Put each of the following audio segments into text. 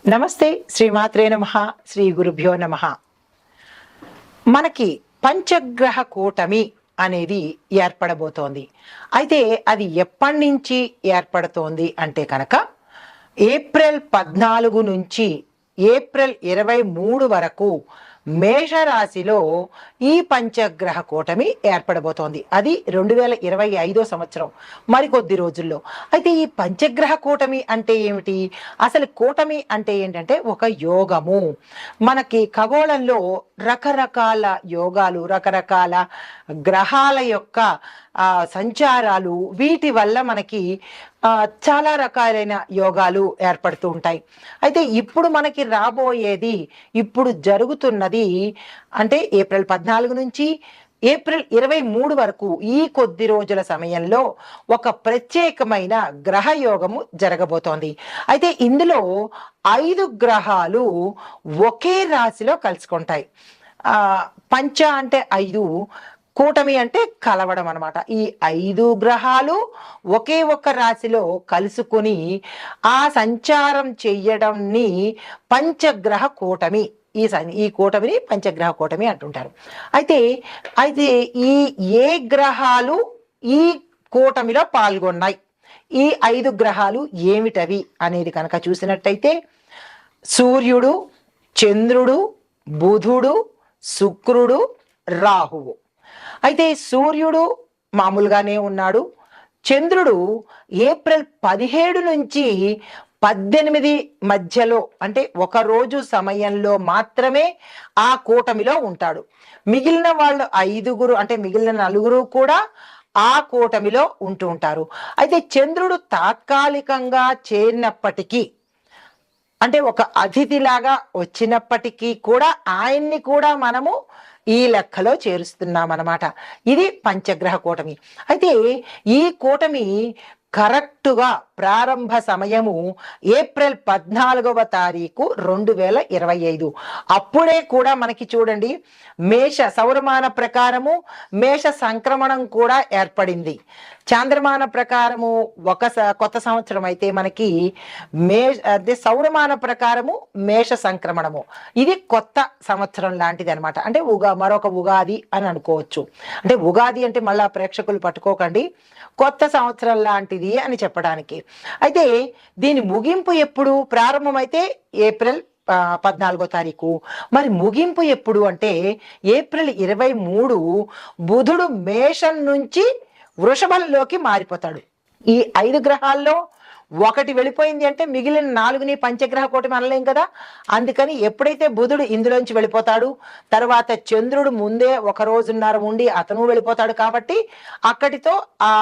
నమస్తే శ్రీమాత్రే నమః శ్రీ గురుభ్యో నమః. మనకి పంచగ్రహ కూటమి అనేది ఏర్పడబోతోంది. అయితే అది ఎప్పటి నుంచి ఏర్పడుతోంది అంటే కనుక ఏప్రిల్ 14 నుంచి ఏప్రిల్ 23 వరకు మేషరాశిలో ఈ పంచగ్రహ కూటమి ఏర్పడబోతోంది. అది 2025 సంవత్సరం మరికొద్ది రోజుల్లో. అయితే ఈ పంచగ్రహ కూటమి అంటే ఏమిటి? అసలు కూటమి అంటే ఏంటంటే ఒక యోగము. మనకి ఖగోళంలో రకరకాల యోగాలు, రకరకాల గ్రహాల యొక్క సంచారాలు, వీటి వల్ల మనకి చాలా రకాలైన యోగాలు ఏర్పడుతూ ఉంటాయి. అయితే ఇప్పుడు మనకి రాబోయేది, ఇప్పుడు జరుగుతున్నది అంటే ఏప్రిల్ 14 నుంచి ఏప్రిల్ 23 వరకు ఈ కొద్ది రోజుల సమయంలో ఒక ప్రత్యేకమైన గ్రహయోగము జరగబోతోంది. అయితే ఇందులో 5 గ్రహాలు ఒకే రాశిలో కలుసుకుంటాయి. పంచ అంటే 5, కూటమి అంటే కలవడం అనమాట. ఈ 5 గ్రహాలు ఒకే ఒక్క రాశిలో కలుసుకుని ఆ సంచారం చెయ్యడంని పంచగ్రహ కూటమి, ఈ కూటమిని పంచగ్రహ కూటమి అంటుంటారు. అయితే అయితే ఈ ఏ గ్రహాలు ఈ కూటమిలో పాల్గొన్నాయి, ఈ 5 గ్రహాలు ఏమిటవి అనేది కనుక చూసినట్టయితే సూర్యుడు, చంద్రుడు, బుధుడు, శుక్రుడు, రాహువు. అయితే సూర్యుడు మామూలుగానే ఉన్నాడు. చంద్రుడు ఏప్రిల్ 17 నుంచి 18 మధ్యలో అంటే ఒక రోజు సమయంలో మాత్రమే ఆ కూటమిలో ఉంటాడు. మిగిలిన వాళ్ళు 5 అంటే మిగిలిన 4 కూడా ఆ కూటమిలో ఉంటూ ఉంటారు. అయితే చంద్రుడు తాత్కాలికంగా చేరినప్పటికీ, అంటే ఒక అతిథిలాగా వచ్చినప్పటికీ కూడా ఆయన్ని కూడా మనము ఈ లెక్కలో చేరుస్తున్నామన్నమాట. ఇది పంచగ్రహ కూటమి. అయితే ఈ కూటమి కరెక్టుగా ప్రారంభ సమయము ఏప్రిల్ 14వ తారీఖు 2025. అప్పుడే కూడా మనకి చూడండి, మేష సౌరమాన ప్రకారము మేష సంక్రమణం కూడా ఏర్పడింది. చాంద్రమాన ప్రకారము కొత్త సంవత్సరం అయితే మనకి అదే సౌరమాన ప్రకారము మేష సంక్రమణము. ఇది కొత్త సంవత్సరం లాంటిది అనమాట. అంటే మరొక ఉగాది అని అనుకోవచ్చు. అంటే ఉగాది అంటే మళ్ళా ప్రేక్షకులు పట్టుకోకండి, కొత్త సంవత్సరం లాంటిది అని చెప్పడానికి. అయితే దీని ముగింపు ఎప్పుడు? ప్రారంభమైతే ఏప్రిల్ 14వ తారీఖు. మరి ముగింపు ఎప్పుడు అంటే ఏప్రిల్ 23 బుధుడు మేషం నుంచి వృషభంలోకి మారిపోతాడు. ఈ 5 గ్రహాల్లో ఒకటి వెళ్ళిపోయింది అంటే మిగిలిన 4ని పంచగ్రహ కూటమి అనలేం కదా. అందుకని ఎప్పుడైతే బుధుడు ఇందులోంచి వెళ్ళిపోతాడు, తర్వాత చంద్రుడు ముందే 1 రోజున్నర ఉండి అతను వెళ్ళిపోతాడు, కాబట్టి అక్కడితో ఆ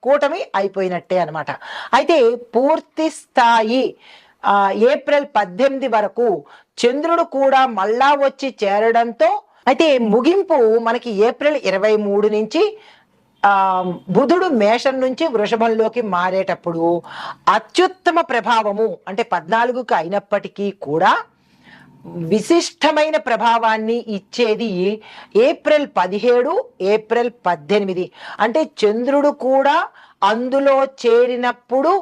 కూటమి అయిపోయినట్టే అనమాట. అయితే పూర్తి స్థాయి ఏప్రిల్ 18 వరకు చంద్రుడు కూడా మళ్ళా వచ్చి చేరడంతో, అయితే ముగింపు మనకి ఏప్రిల్ 23 నుంచి బుధుడు మేషం నుంచి వృషభంలోకి మారేటప్పుడు అత్యుత్తమ ప్రభావము అంటే 14కి అయినప్పటికీ కూడా విశిష్టమైన ప్రభావాన్ని ఇచ్చేది ఏప్రిల్ 17, ఏప్రిల్ 18. అంటే చంద్రుడు కూడా అందులో చేరినప్పుడు,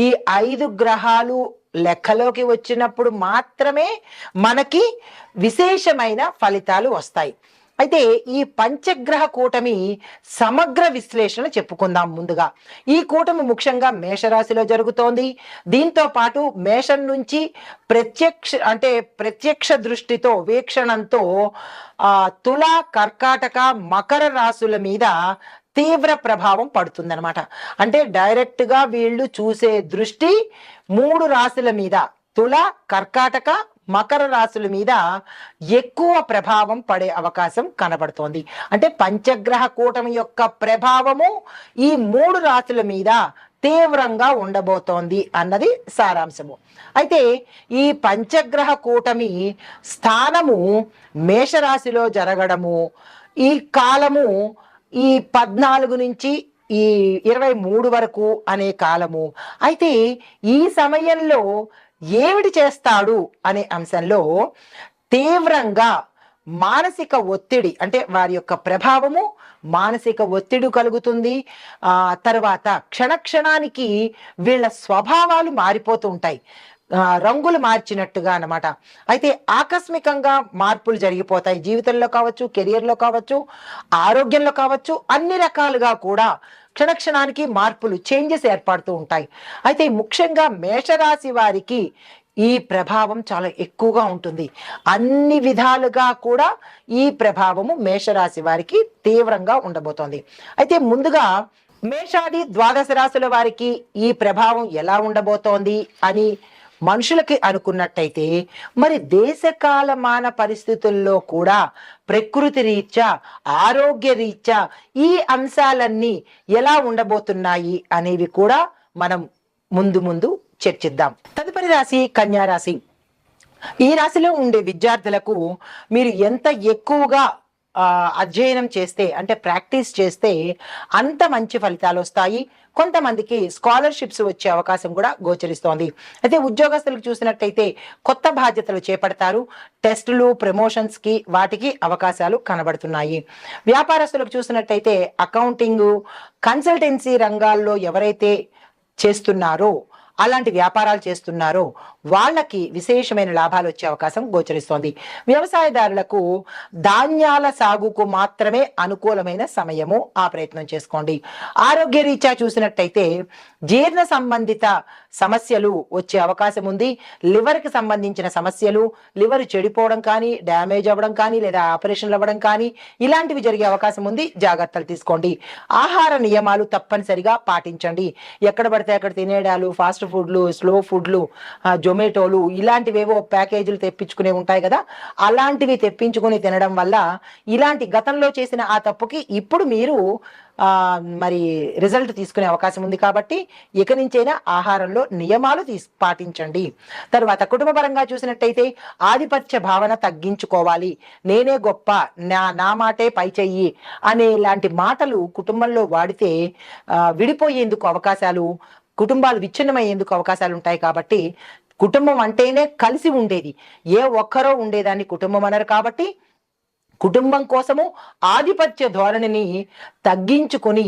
ఈ 5 గ్రహాలు లెక్కలోకి వచ్చినప్పుడు మాత్రమే మనకి విశేషమైన ఫలితాలు వస్తాయి. అయితే ఈ పంచగ్రహ కూటమి సమగ్ర విశ్లేషణ చెప్పుకుందాం. ముందుగా ఈ కూటమి ముఖ్యంగా మేషరాశిలో జరుగుతోంది. దీంతో పాటు మేషం నుంచి ప్రత్యక్ష దృష్టితో, వీక్షణంతో తుల, కర్కాటక, మకర రాశుల మీద తీవ్ర ప్రభావం పడుతుందన్నమాట. అంటే డైరెక్ట్ గా వీళ్ళు చూసే దృష్టి 3 రాశుల మీద, తుల, కర్కాటక, మకర రాశుల మీద ఎక్కువ ప్రభావం పడే అవకాశం కనబడుతోంది. అంటే పంచగ్రహ కూటమి యొక్క ప్రభావము ఈ 3 రాశుల మీద తీవ్రంగా ఉండబోతోంది అన్నది సారాంశము. అయితే ఈ పంచగ్రహ కూటమి స్థానము మేషరాశిలో జరగడము, ఈ కాలము ఈ 14 నుంచి ఈ 23 వరకు అనే కాలము. అయితే ఈ సమయంలో ఏమిటి చేస్తాడు అనే అంశంలో తీవ్రంగా మానసిక ఒత్తిడి, అంటే వారి యొక్క ప్రభావము మానసిక ఒత్తిడి కలుగుతుంది. తర్వాత క్షణక్షణానికి వీళ్ళ స్వభావాలు మారిపోతూ ఉంటాయి. రంగులు మార్చినట్టుగా అన్నమాట. అయితే ఆకస్మికంగా మార్పులు జరిగిపోతాయి. జీవితంలో కావచ్చు, కెరియర్‌లో కావచ్చు, ఆరోగ్యంలో కావచ్చు, అన్ని రకాలుగా కూడా క్షణక్షణానికి మార్పులు, చేంజెస్ ఏర్పడుతూ ఉంటాయి. అయితే ముఖ్యంగా మేషరాశి వారికి ఈ ప్రభావం చాలా ఎక్కువగా ఉంటుంది. అన్ని విధాలుగా కూడా ఈ ప్రభావము మేషరాశి వారికి తీవ్రంగా ఉండబోతోంది. అయితే ముందుగా మేషాది ద్వాదశ రాశుల వారికి ఈ ప్రభావం ఎలా ఉండబోతోంది అని మనుషులకి అనుకున్నట్టయితే, మరి దేశకాలమాన పరిస్థితుల్లో కూడా ప్రకృతి రీత్యా, ఆరోగ్య రీత్యా ఈ అంశాలన్నీ ఎలా ఉండబోతున్నాయి అనేవి కూడా మనం ముందు ముందు చర్చిద్దాం. తదుపరి రాశి కన్యా రాశి. ఈ రాశిలో ఉండే విద్యార్థులకు మీరు ఎంత ఎక్కువగా అధ్యయనం చేస్తే, అంటే ప్రాక్టీస్ చేస్తే అంత మంచి ఫలితాలు వస్తాయి. కొంతమందికి స్కాలర్షిప్స్ వచ్చే అవకాశం కూడా గోచరిస్తోంది. అయితే ఉద్యోగస్తులకు చూసినట్టయితే కొత్త బాధ్యతలు చేపడతారు. టెస్టులు, ప్రమోషన్స్ కి వాటికి అవకాశాలు కనబడుతున్నాయి. వ్యాపారస్తులకు చూసినట్టయితే అకౌంటింగ్, కన్సల్టెన్సీ రంగాల్లో ఎవరైతే చేస్తున్నారో, అలాంటి వ్యాపారాలు చేస్తున్నారో వాళ్ళకి విశేషమైన లాభాలు వచ్చే అవకాశం గోచరిస్తోంది. వ్యవసాయదారులకు ధాన్యాల సాగుకు మాత్రమే అనుకూలమైన సమయము, ఆ ప్రయత్నం చేసుకోండి. ఆరోగ్య రీత్యా చూసినట్టయితే జీర్ణ సంబంధిత సమస్యలు వచ్చే అవకాశం ఉంది. లివర్కి సంబంధించిన సమస్యలు, లివర్ చెడిపోవడం కానీ, డ్యామేజ్ అవ్వడం కానీ, లేదా ఆపరేషన్లు అవ్వడం కానీ ఇలాంటివి జరిగే అవకాశం ఉంది. జాగ్రత్తలు తీసుకోండి. ఆహార నియమాలు తప్పనిసరిగా పాటించండి. ఎక్కడ పడితే అక్కడ తినేడాలు, ఫాస్ట్ ఫుడ్లు, స్లో ఫుడ్లు, జొమాటోలు ఇలాంటివేవో ప్యాకేజీలు తెప్పించుకునే ఉంటాయి కదా, అలాంటివి తెప్పించుకుని తినడం వల్ల ఇలాంటి గతంలో చేసిన ఆ తప్పుకి ఇప్పుడు మీరు మరి రిజల్ట్ తీసుకునే అవకాశం ఉంది. కాబట్టి ఇక నుంచైనా ఆహారంలో నియమాలు పాటించండి. తర్వాత కుటుంబపరంగా చూసినట్టయితే ఆధిపత్య భావన తగ్గించుకోవాలి. నేనే గొప్ప, నా మాటే పై చెయ్యి అనే ఇలాంటి మాటలు కుటుంబంలో వాడితే విడిపోయేందుకు అవకాశాలు, కుటుంబాలు విచ్ఛిన్నమయ్యేందుకు అవకాశాలు ఉంటాయి. కాబట్టి కుటుంబం అంటేనే కలిసి ఉండేది, ఏ ఒక్కరో ఉండేదాన్ని కుటుంబం అనరు. కాబట్టి కుటుంబం కోసము ఆధిపత్య ధోరణిని తగ్గించుకొని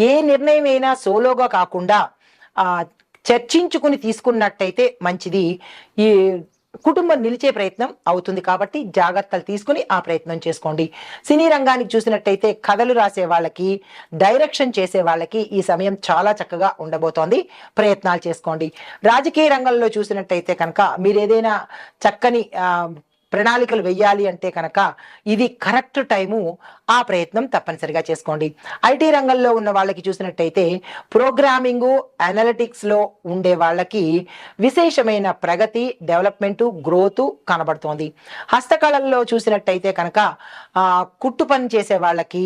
ఏ నిర్ణయమైనా సోలోగా కాకుండా చర్చించుకుని తీసుకున్నట్టయితే మంచిది. ఈ కుటుంబం నిలిచే ప్రయత్నం అవుతుంది. కాబట్టి జాగ్రత్తలు తీసుకుని ఆ ప్రయత్నం చేసుకోండి. సినీ రంగానికి చూసినట్టయితే కథలు రాసే వాళ్ళకి, డైరెక్షన్ చేసే వాళ్ళకి ఈ సమయం చాలా చక్కగా ఉండబోతోంది. ప్రయత్నాలు చేసుకోండి. రాజకీయ రంగంలో చూసినట్టయితే కనుక మీరు ఏదైనా చక్కని ప్రణాళికలు వెయ్యాలి అంటే కనుక ఇది కరెక్ట్ టైము, ఆ ప్రయత్నం తప్పనిసరిగా చేసుకోండి. ఐటీ రంగంలో ఉన్న వాళ్ళకి చూసినట్టయితే ప్రోగ్రామింగు, అనలిటిక్స్లో ఉండే వాళ్ళకి విశేషమైన ప్రగతి, డెవలప్మెంటు, గ్రోత్ కనబడుతోంది. హస్తకళల్లో చూసినట్టయితే కనుక కుట్టు పని చేసే వాళ్ళకి,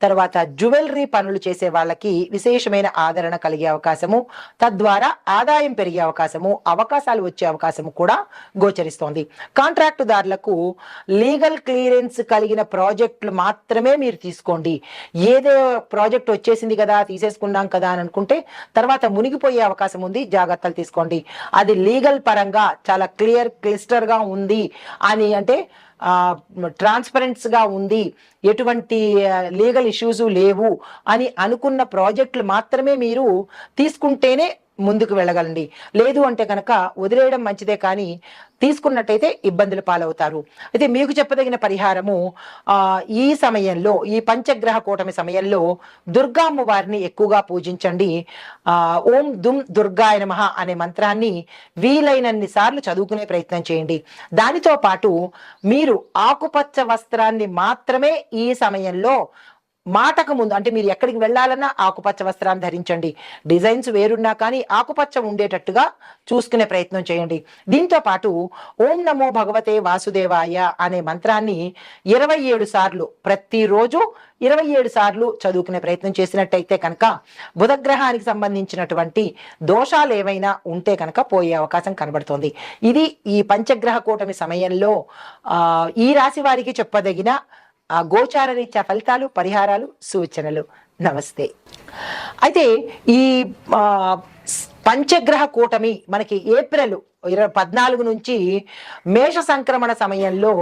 తర్వాత జ్యువెలరీ పనులు చేసే వాళ్ళకి విశేషమైన ఆదరణ కలిగే అవకాశము, తద్వారా ఆదాయం పెరిగే అవకాశము, అవకాశాలు వచ్చే అవకాశము కూడా గోచరిస్తోంది. కాంట్రాక్టుదారులకు లీగల్ క్లియరెన్స్ కలిగిన ప్రాజెక్టులు మాత్రమే మీరు తీసుకోండి. ఏదో ప్రాజెక్ట్ వచ్చేసింది కదా, తీసేసుకున్నాం కదా అని అనుకుంటే తర్వాత మునిగిపోయే అవకాశం ఉంది. జాగ్రత్తలు తీసుకోండి. అది లీగల్ పరంగా చాలా క్లిస్టర్ గా ఉంది అని, అంటే ట్రాన్స్పరెన్స్ గా ఉంది, ఎటువంటి లీగల్ ఇష్యూస్ లేవు అని అనుకున్న ప్రాజెక్టులు మాత్రమే మీరు తీసుకుంటేనే ముందుకు వెళ్ళగలండి. లేదు అంటే కనుక వదిలేయడం మంచిదే, కానీ తీసుకున్నట్టయితే ఇబ్బందుల పాలవుతారు. అయితే మీకు చెప్పదగిన పరిహారము, ఈ సమయంలో, ఈ పంచగ్రహ కూటమి సమయంలో దుర్గామ్మ వారిని ఎక్కువగా పూజించండి. ఓం దుమ్ దుర్గాయ నమః అనే మంత్రాన్ని వీలైనన్ని సార్లు చదువుకునే ప్రయత్నం చేయండి. దానితో పాటు మీరు ఆకుపచ్చ వస్త్రాన్ని మాత్రమే ఈ సమయంలో మాటకు ముందు, అంటే మీరు ఎక్కడికి వెళ్ళాలన్నా ఆకుపచ్చ వస్త్రాన్ని ధరించండి. డిజైన్స్ వేరున్నా కానీ ఆకుపచ్చ ఉండేటట్టుగా చూసుకునే ప్రయత్నం చేయండి. దీంతో పాటు ఓం నమో భగవతే వాసుదేవాయ అనే మంత్రాన్ని 27 సార్లు, ప్రతిరోజు 27 సార్లు చదువుకునే ప్రయత్నం చేసినట్టయితే కనుక బుధగ్రహానికి సంబంధించినటువంటి దోషాలు ఏవైనా ఉంటే కనుక పోయే అవకాశం కనబడుతోంది. ఇది ఈ పంచగ్రహ కూటమి సమయంలో ఈ రాశి వారికి చెప్పదగిన గోచార రీత్యా ఫలితాలు, పరిహారాలు, సూచనలు. నమస్తే. అయితే ఈ పంచగ్రహ కూటమి మనకి ఏప్రిల్ 14 నుంచి మేష సంక్రమణ సమయంలో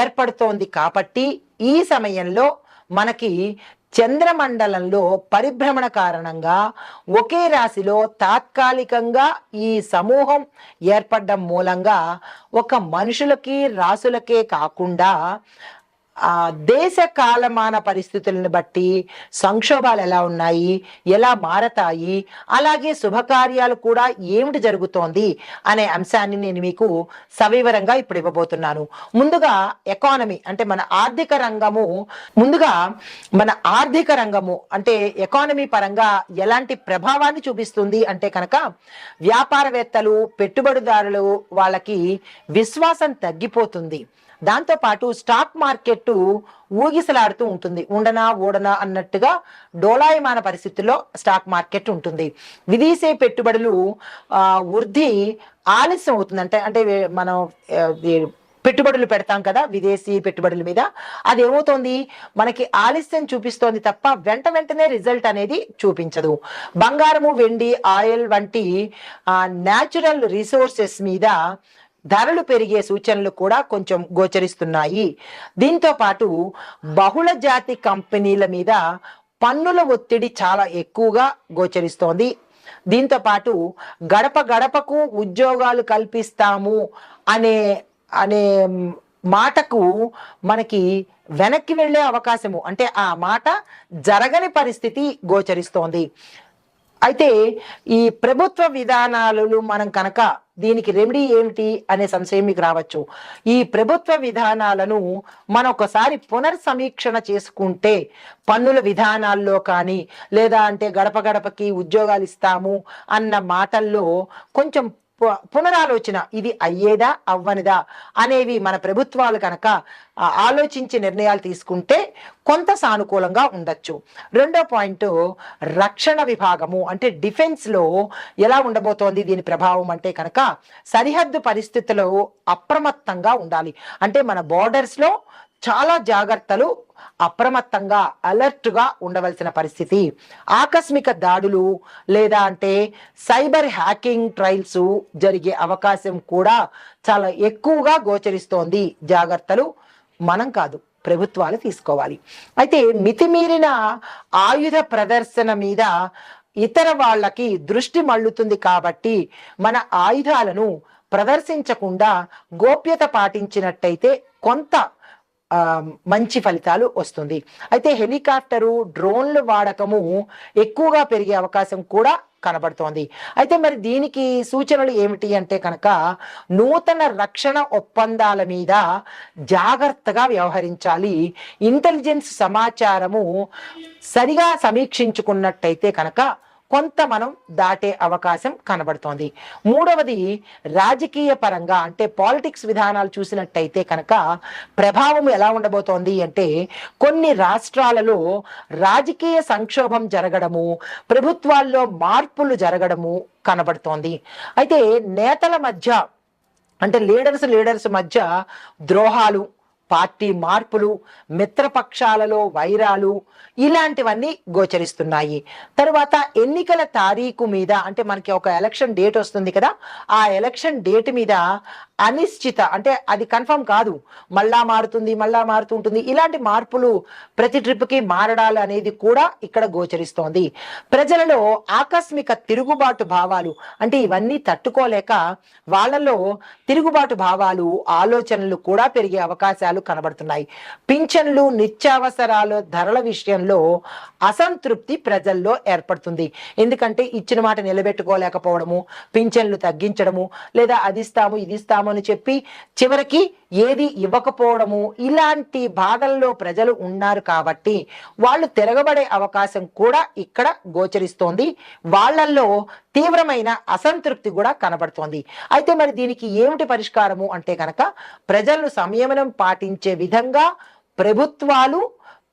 ఏర్పడుతోంది. కాబట్టి ఈ సమయంలో మనకి చంద్రమండలంలో పరిభ్రమణ కారణంగా ఒకే రాశిలో తాత్కాలికంగా ఈ సమూహం ఏర్పడడం మూలంగా ఒక మనుషులకి రాసులకే కాకుండా దేశ కాలమాన పరిస్థితులను బట్టి సంక్షోభాలు ఎలా ఉన్నాయి, ఎలా మారతాయి, అలాగే శుభకార్యాలు కూడా ఏమిటి జరుగుతోంది అనే అంశాన్ని నేను మీకు సవివరంగా ఇప్పుడు ఇవ్వబోతున్నాను. ముందుగా ఎకానమీ అంటే మన ఆర్థిక రంగము అంటే ఎకానమీ పరంగా ఎలాంటి ప్రభావాన్ని చూపిస్తుంది అంటే కనుక వ్యాపారవేత్తలు, పెట్టుబడిదారులు వాళ్ళకి విశ్వాసం తగ్గిపోతుంది. దాంతోపాటు స్టాక్ మార్కెట్ ఊగిసలాడుతూ ఉంటుంది. ఊడనా అన్నట్టుగా డోలాయమాన పరిస్థితుల్లో స్టాక్ మార్కెట్ ఉంటుంది. విదేశీ పెట్టుబడులు వృద్ధి ఆలస్యం అవుతుంది. అంటే మనం పెట్టుబడులు పెడతాం కదా విదేశీ పెట్టుబడుల మీద, అది ఏమవుతోంది మనకి ఆలస్యం చూపిస్తోంది తప్ప వెంటనే రిజల్ట్ అనేది చూపించదు. బంగారము, వెండి, ఆయిల్ వంటి న్యాచురల్ రిసోర్సెస్ మీద ధరలు పెరిగే సూచనలు కూడా కొంచెం గోచరిస్తున్నాయి. దీంతో పాటు బహుళ జాతి కంపెనీల మీద పన్నుల ఒత్తిడి చాలా ఎక్కువగా గోచరిస్తోంది. దీంతో పాటు గడప గడపకు ఉద్యోగాలు కల్పిస్తాము అనే అనే మాటకు మనకి వెనక్కి వెళ్ళే అవకాశము, అంటే ఆ మాట జరగని పరిస్థితి గోచరిస్తోంది. అయితే ఈ ప్రభుత్వ విధానాలు మనం కనుక దీనికి రెమెడీ ఏమిటి అనే సంశయం మీకు రావచ్చు. ఈ ప్రభుత్వ విధానాలను మనం ఒకసారి పునర్సమీక్షణ చేసుకుంటే పన్నుల విధానాల్లో కానీ లేదా అంటే గడప గడపకి ఉద్యోగాలు ఇస్తాము అన్న మాటల్లో కొంచెం పునరాలోచన, ఇది అయ్యేదా అవ్వనిదా అనేవి మన ప్రభుత్వాలు కనుక ఆలోచించి నిర్ణయాలు తీసుకుంటే కొంత సానుకూలంగా ఉండొచ్చు. రెండో పాయింట్ రక్షణ విభాగము అంటే డిఫెన్స్ లో ఎలా ఉండబోతోంది దీని ప్రభావం అంటే కనుక సరిహద్దు పరిస్థితుల్లో అప్రమత్తంగా ఉండాలి. అంటే మన బోర్డర్స్ లో చాలా జాగ్రత్తలు, అప్రమత్తంగా అలర్ట్గా ఉండవలసిన పరిస్థితి. ఆకస్మిక దాడులు లేదా అంటే సైబర్ హ్యాకింగ్ ట్రయల్స్ జరిగే అవకాశం కూడా చాలా ఎక్కువగా గోచరిస్తోంది. జాగ్రత్తలు మనం కాదు, ప్రభుత్వాలు తీసుకోవాలి. అయితే మితిమీరిన ఆయుధ ప్రదర్శన మీద ఇతర వాళ్ళకి దృష్టి మళ్ళుతుంది కాబట్టి మన ఆయుధాలను ప్రదర్శించకుండా గోప్యత పాటించినట్టయితే కొంత మంచి ఫలితాలు వస్తుంది. అయితే హెలికాప్టరు, డ్రోన్లు వాడకము ఎక్కువగా పెరిగే అవకాశం కూడా కనబడుతోంది. అయితే మరి దీనికి సూచనలు ఏమిటి అంటే కనుక నూతన రక్షణ ఒప్పందాల మీద జాగ్రత్తగా వ్యవహరించాలి. ఇంటెలిజెన్స్ సమాచారము సరిగా సమీక్షించుకున్నట్టయితే కనుక కొంత మనం దాటే అవకాశం కనబడుతోంది. మూడవది రాజకీయ పరంగా అంటే పాలిటిక్స్ విధానాలు చూసినట్టయితే కనుక ప్రభావం ఎలా ఉండబోతోంది అంటే కొన్ని రాష్ట్రాలలో రాజకీయ సంక్షోభం జరగడము, ప్రభుత్వాల్లో మార్పులు జరగడము కనబడుతోంది. అయితే నేతల మధ్య అంటే లీడర్స్ మధ్య ద్రోహాలు, పార్టీ మార్పులు, మిత్రపక్షాలలో వైరాలు ఇలాంటివన్నీ గోచరిస్తున్నాయి. తర్వాత ఎన్నికల తారీఖు మీద అంటే మనకి ఒక ఎలక్షన్ డేట్ వస్తుంది కదా, ఆ ఎలక్షన్ డేట్ మీద అనిశ్చిత అంటే అది కన్ఫర్మ్ కాదు, మళ్ళా మారుతుంటుంది. ఇలాంటి మార్పులు ప్రతి ట్రిప్కి మారడాలు అనేది కూడా ఇక్కడ గోచరిస్తోంది. ప్రజలలో ఆకస్మిక తిరుగుబాటు భావాలు అంటే ఇవన్నీ తట్టుకోలేక వాళ్ళలో తిరుగుబాటు భావాలు, ఆలోచనలు కూడా పెరిగే అవకాశాలు కనబడుతున్నాయి. పింఛన్లు, నిత్యావసరాల ధరల విషయంలో అసంతృప్తి ప్రజల్లో ఏర్పడుతుంది. ఎందుకంటే ఇచ్చిన మాట నిలబెట్టుకోలేకపోవడము, పింఛన్లు తగ్గించడము లేదా అది ఇస్తాము ఇది ఇస్తాము అని చెప్పి చివరికి ఏది ఇవ్వకపోవడము, ఇలాంటి బాధల్లో ప్రజలు ఉన్నారు కాబట్టి వాళ్ళు తిరగబడే అవకాశం కూడా ఇక్కడ గోచరిస్తోంది. వాళ్ళల్లో తీవ్రమైన అసంతృప్తి కూడా కనబడుతోంది. అయితే మరి దీనికి ఏమిటి పరిష్కారము అంటే కనుక ప్రజలను సంయమనం పాటించే విధంగా ప్రభుత్వాలు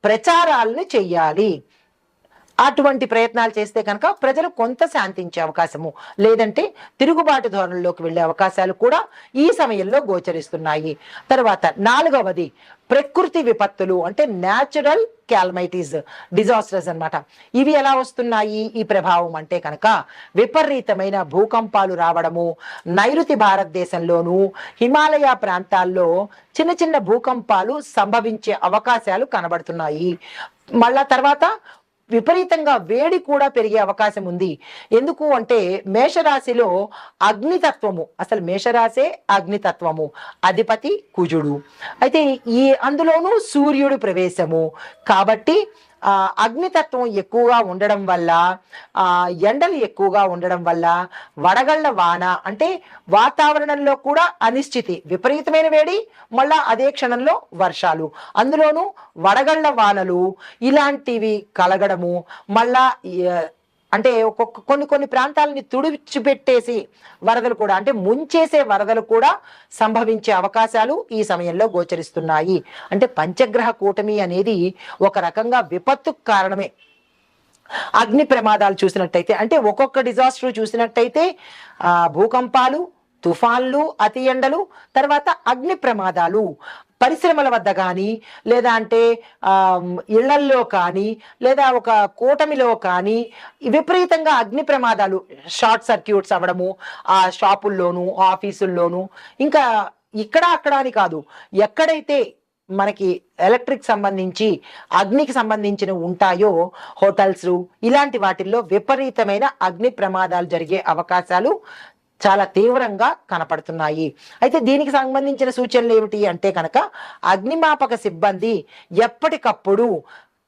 ప్రచారాలను చెయ్యాలి. అటువంటి ప్రయత్నాలు చేస్తే కనుక ప్రజలు కొంత శాంతించే అవకాశము, లేదంటే తిరుగుబాటు ధోరణిలోకి వెళ్ళే అవకాశాలు కూడా ఈ సమయంలో గోచరిస్తున్నాయి. తర్వాత 4వది ప్రకృతి విపత్తులు, అంటే న్యాచురల్ క్యాలమైటీస్, డిజాస్టర్స్ అన్నమాట. ఇవి ఎలా వస్తున్నాయి ఈ ప్రభావం అంటే కనుక విపరీతమైన భూకంపాలు రావడము, నైరుతి భారతదేశంలోను హిమాలయ ప్రాంతాల్లో చిన్న చిన్న భూకంపాలు సంభవించే అవకాశాలు కనబడుతున్నాయి. మళ్ళా తర్వాత విపరీతంగా వేడి కూడా పెరిగే అవకాశం ఉంది. ఎందుకు అంటే మేషరాశిలో అగ్నితత్వము, అసలు మేషరాశే అగ్నితత్వము, అధిపతి కుజుడు. అయితే అందులోనూ సూర్యుడు ప్రవేశము కాబట్టి అగ్నితత్వం ఎక్కువగా ఉండడం వల్ల, ఎండలు ఎక్కువగా ఉండడం వల్ల వడగళ్ల వాన, అంటే వాతావరణంలో కూడా అనిశ్చితి, విపరీతమైన వేడి, మళ్ళా అదే క్షణంలో వర్షాలు, అందులోనూ వడగళ్ల వానలు ఇలాంటివి కలగడము, మళ్ళా అంటే కొన్ని ప్రాంతాలని తుడిచిపెట్టేసి వరదలు కూడా, అంటే ముంచేసే వరదలు కూడా సంభవించే అవకాశాలు ఈ సమయంలో గోచరిస్తున్నాయి. అంటే పంచగ్రహ కూటమి అనేది ఒక రకంగా విపత్తుకు కారణమే. అగ్ని ప్రమాదాలు చూసినట్టయితే, అంటే ఒక్కొక్క డిజాస్టర్ చూసినట్టయితే భూకంపాలు, తుఫాన్లు, అతి ఎండలు, తర్వాత అగ్ని ప్రమాదాలు పరిశ్రమల వద్ద కానీ, లేదా అంటే ఇళ్లల్లో కానీ, లేదా ఒక కూటమిలో కానీ విపరీతంగా అగ్ని ప్రమాదాలు, షార్ట్ సర్క్యూట్స్ అవ్వడము ఆ షాపుల్లోనూ ఆఫీసుల్లోనూ, ఇంకా ఇక్కడ అక్కడ అని కాదు, ఎక్కడైతే మనకి ఎలక్ట్రిక్ సంబంధించి అగ్నికి సంబంధించిన ఉంటాయో హోటల్స్ ఇలాంటి వాటిల్లో విపరీతమైన అగ్ని ప్రమాదాలు జరిగే అవకాశాలు చాలా తీవ్రంగా కనపడుతున్నాయి. అయితే దీనికి సంబంధించిన సూచనలు ఏమిటి అంటే కనుక అగ్నిమాపక సిబ్బంది ఎప్పటికప్పుడు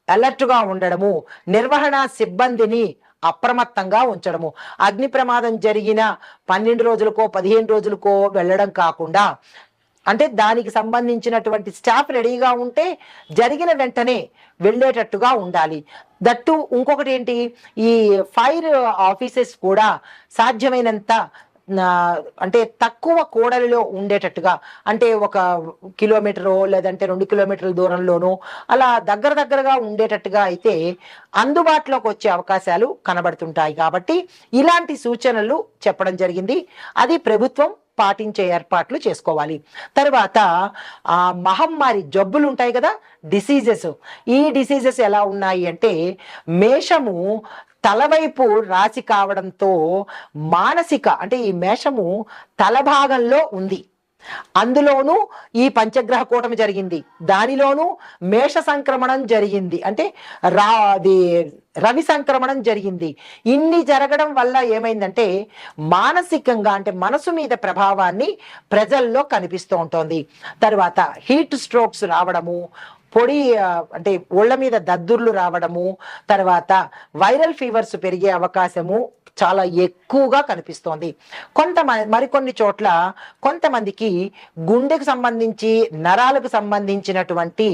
అలర్ట్గా ఉండడము, నిర్వహణ సిబ్బందిని అప్రమత్తంగా ఉంచడము. అగ్ని ప్రమాదం జరిగిన 12 రోజులకో 15 రోజులకో వెళ్ళడం కాకుండా, అంటే దానికి సంబంధించినటువంటి స్టాఫ్ రెడీగా ఉంటే జరిగిన వెంటనే వెళ్ళేటట్టుగా ఉండాలి. దట్టు ఇంకొకటి ఏంటి, ఈ ఫైర్ ఆఫీసెస్ కూడా సాధ్యమైనంత అంటే తక్కువ కూడలిలో ఉండేటట్టుగా, అంటే 1 కిలోమీటరు లేదంటే 2 కిలోమీటర్ల దూరంలోనూ అలా దగ్గరగా ఉండేటట్టుగా అయితే అందుబాటులోకి వచ్చే అవకాశాలు కనబడుతుంటాయి. కాబట్టి ఇలాంటి సూచనలు చెప్పడం జరిగింది. అది ప్రభుత్వం పాటించే ఏర్పాట్లు చేసుకోవాలి. తర్వాత మహమ్మారి జబ్బులు ఉంటాయి కదా, డిసీజెస్. ఈ డిసీజెస్ ఎలా ఉన్నాయి అంటే మేషము తలవైపు రాశి కావడంతో మానసిక, అంటే ఈ మేషము తల భాగంలో ఉంది, అందులోనూ ఈ పంచగ్రహ కూటమి జరిగింది, దానిలోనూ మేష సంక్రమణం జరిగింది, అంటే రవి సంక్రమణం జరిగింది. ఇన్ని జరగడం వల్ల ఏమైందంటే మానసికంగా, అంటే మనసు మీద ప్రభావాన్ని ప్రజల్లో కనిపిస్తూ ఉంటుంది. తర్వాత హీట్ స్ట్రోక్స్ రావడము, పొడి అంటే ఒళ్ళ మీద దద్దుర్లు రావడము, తర్వాత వైరల్ ఫీవర్స్ పెరిగే అవకాశము చాలా ఎక్కువగా కనిపిస్తోంది. మరికొన్ని చోట్ల కొంతమందికి గుండెకు సంబంధించి, నరాలకు సంబంధించినటువంటి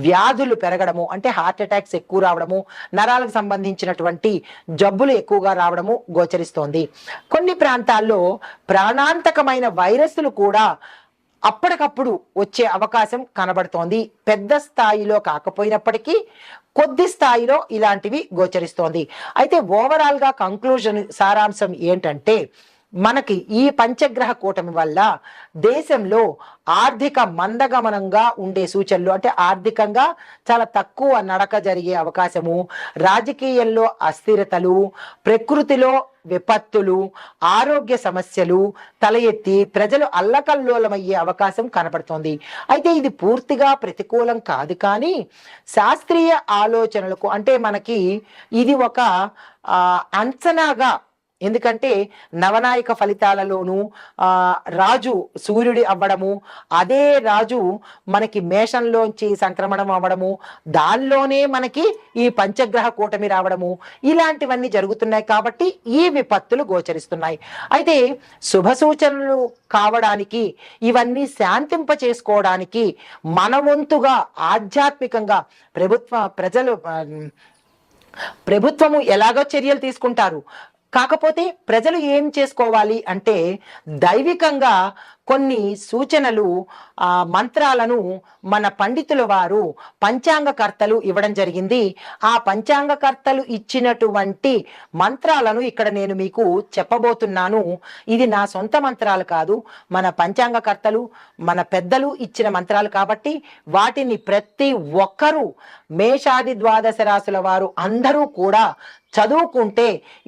వ్యాధులు పెరగడము, అంటే హార్ట్ అటాక్స్ ఎక్కువ రావడము, నరాలకు సంబంధించినటువంటి జబ్బులు ఎక్కువగా రావడము గోచరిస్తోంది. కొన్ని ప్రాంతాల్లో ప్రాణాంతకమైన వైరస్లు కూడా అప్పటికప్పుడు వచ్చే అవకాశం కనబడుతోంది. పెద్ద స్థాయిలో కాకపోయినప్పటికీ కొద్ది స్థాయిలో ఇలాంటివి గోచరిస్తోంది. అయితే ఓవరాల్ గా కంక్లూజన్, సారాంశం ఏంటంటే మనకి ఈ పంచగ్రహ కూటమి వల్ల దేశంలో ఆర్థిక మందగమనంగా ఉండే సూచనలు, అంటే ఆర్థికంగా చాలా తక్కువ నడక జరిగే అవకాశము, రాజకీయంలో అస్థిరతలు, ప్రకృతిలో విపత్తులు, ఆరోగ్య సమస్యలు తల ఎత్తి ప్రజలు అల్లకల్లోలమయ్యే అవకాశం కనపడుతోంది. అయితే ఇది పూర్తిగా ప్రతికూలం కాదు, కానీ శాస్త్రీయ ఆలోచనలకు, అంటే మనకి ఇది ఒక అంచనాగా, ఎందుకంటే నవనాయక ఫలితాలలోనూ రాజు సూర్యుడి అవ్వడము, అదే రాజు మనకి మేషంలోంచి సంక్రమణం అవ్వడము, దానిలోనే మనకి ఈ పంచగ్రహ కూటమి రావడము, ఇలాంటివన్నీ జరుగుతున్నాయి. కాబట్టి ఈ విపత్తులు గోచరిస్తున్నాయి. అయితే శుభ సూచనలు కావడానికి, ఇవన్నీ శాంతింప చేసుకోవడానికి మన వంతుగా ఆధ్యాత్మికంగా ప్రభుత్వము ఎలాగో చర్యలు తీసుకుంటారు. కాకపోతే ప్రజలు ఏం చేసుకోవాలి అంటే దైవికంగా కొన్ని సూచనలు మంత్రాలను మన పండితుల వారు పంచాంగకర్తలు ఇవ్వడం జరిగింది. ఆ పంచాంగకర్తలు ఇచ్చినటువంటి మంత్రాలను ఇక్కడ నేను మీకు చెప్పబోతున్నాను. ఇది నా సొంత మంత్రాలు కాదు, మన పంచాంగకర్తలు మన పెద్దలు ఇచ్చిన మంత్రాలు కాబట్టి వాటిని ప్రతి ఒక్కరూ మేషాది ద్వాదశ రాశుల వారు అందరూ కూడా చదువుకుంటే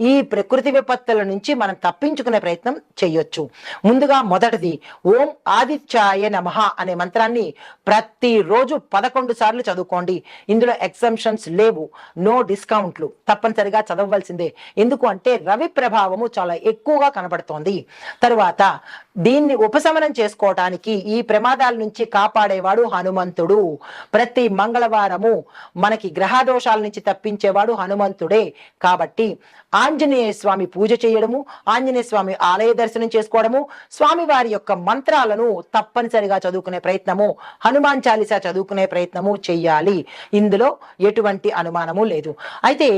ఈ ప్రకృతి విపత్తుల నుంచి మనం తప్పించుకునే ప్రయత్నం చేయొచ్చు. ముందుగా మొదటిది ఓం ఆదిత్యాయ నమః అనే మంత్రాన్ని ప్రతిరోజు 11 సార్లు చదువుకోండి. ఇందులో ఎగ్జంప్షన్స్ లేవు, నో డిస్కౌంట్లు, తప్పనిసరిగా చదవవలసిందే. ఎందుకు అంటే రవి ప్రభావము చాలా ఎక్కువగా కనబడుతోంది. తరువాత దీన్ని ఉపశమనం చేసుకోవటానికి, ఈ ప్రమాదాల నుంచి కాపాడేవాడు హనుమంతుడు. ప్రతి మంగళవారము మనకి గ్రహదోషాల నుంచి తప్పించేవాడు హనుమంతుడే. కాబట్టి ఆంజనేయ స్వామి పూజ చేయడము, ఆంజనేయ స్వామి ఆలయ దర్శనం చేసుకోవడము, స్వామి వారి యొక్క మంత్రాలను తప్పనిసరిగా చదువుకునే ప్రయత్నము, హనుమాన్ చాలీసా చదువుకునే ప్రయత్నము చెయ్యాలి. ఇందులో ఎటువంటి అనుమానము లేదు. అయితే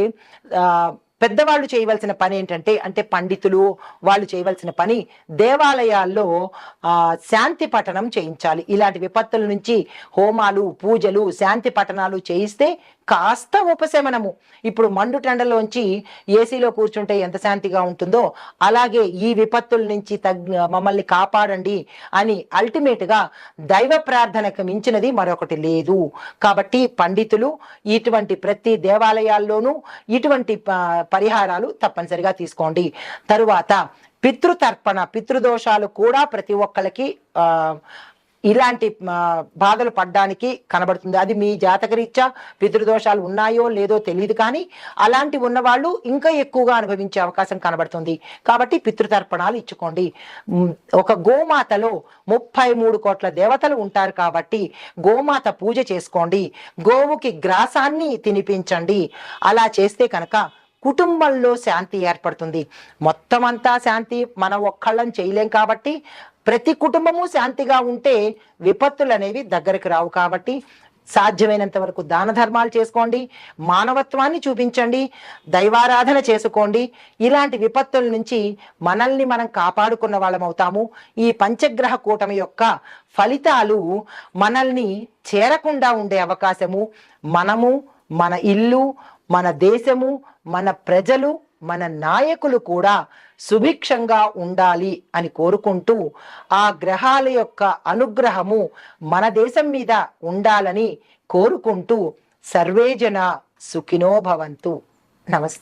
పెద్దవాళ్ళు చేయవలసిన పని ఏంటంటే, అంటే పండితులు వాళ్ళు చేయవలసిన పని దేవాలయాల్లో శాంతి పఠనం చేయించాలి. ఇలాంటి విపత్తుల నుంచి హోమాలు, పూజలు, శాంతి పఠనాలు చేయిస్తే కాస్త ఉపశమనము. ఇప్పుడు మండుటెండలోంచి ఏసీలో కూర్చుంటే ఎంత శాంతిగా ఉంటుందో అలాగే ఈ విపత్తుల నుంచి మమ్మల్ని కాపాడండి అని అల్టిమేట్గా దైవ ప్రార్థనకు మించినది మరొకటి లేదు. కాబట్టి పండితులు ఇటువంటి ప్రతి దేవాలయాల్లోనూ ఇటువంటి పరిహారాలు తప్పనిసరిగా తీసుకోండి. తరువాత పితృతర్పణ, పితృదోషాలు కూడా ప్రతి ఒక్కరికి ఇలాంటి బాధలు పడ్డానికి కనబడుతుంది. అది మీ జాతకరీత్యా పితృదోషాలు ఉన్నాయో లేదో తెలియదు, కానీ అలాంటి ఉన్నవాళ్ళు ఇంకా ఎక్కువగా అనుభవించే అవకాశం కనబడుతుంది. కాబట్టి పితృతర్పణాలు ఇచ్చుకోండి. ఒక గోమాతలో 33 కోట్ల దేవతలు ఉంటారు కాబట్టి గోమాత పూజ చేసుకోండి. గోవుకి గ్రాసాన్ని తినిపించండి. అలా చేస్తే కనుక కుటుంబంలో శాంతి ఏర్పడుతుంది. మొత్తం అంతా శాంతి మనం ఒక్కళ్ళం చేయలేం కాబట్టి ప్రతి కుటుంబము శాంతిగా ఉంటే విపత్తులు అనేవి దగ్గరికి రావు. కాబట్టి సాధ్యమైనంత వరకు దాన ధర్మాలు చేసుకోండి, మానవత్వాన్ని చూపించండి, దైవారాధన చేసుకోండి. ఇలాంటి విపత్తుల నుంచి మనల్ని మనం కాపాడుకున్న వాళ్ళం అవుతాము. ఈ పంచగ్రహ కూటమి యొక్క ఫలితాలు మనల్ని చేరకుండా ఉండే అవకాశము, మనము, మన ఇల్లు, మన దేశము, మన ప్రజలు, మన నాయకులు కూడా సుభిక్షంగా ఉండాలి అని కోరుకుంటూ ఆ గ్రహాల యొక్క అనుగ్రహము మన దేశం మీద ఉండాలని కోరుకుంటూ సర్వే జన సుఖినో భవంతు. నమస్తే.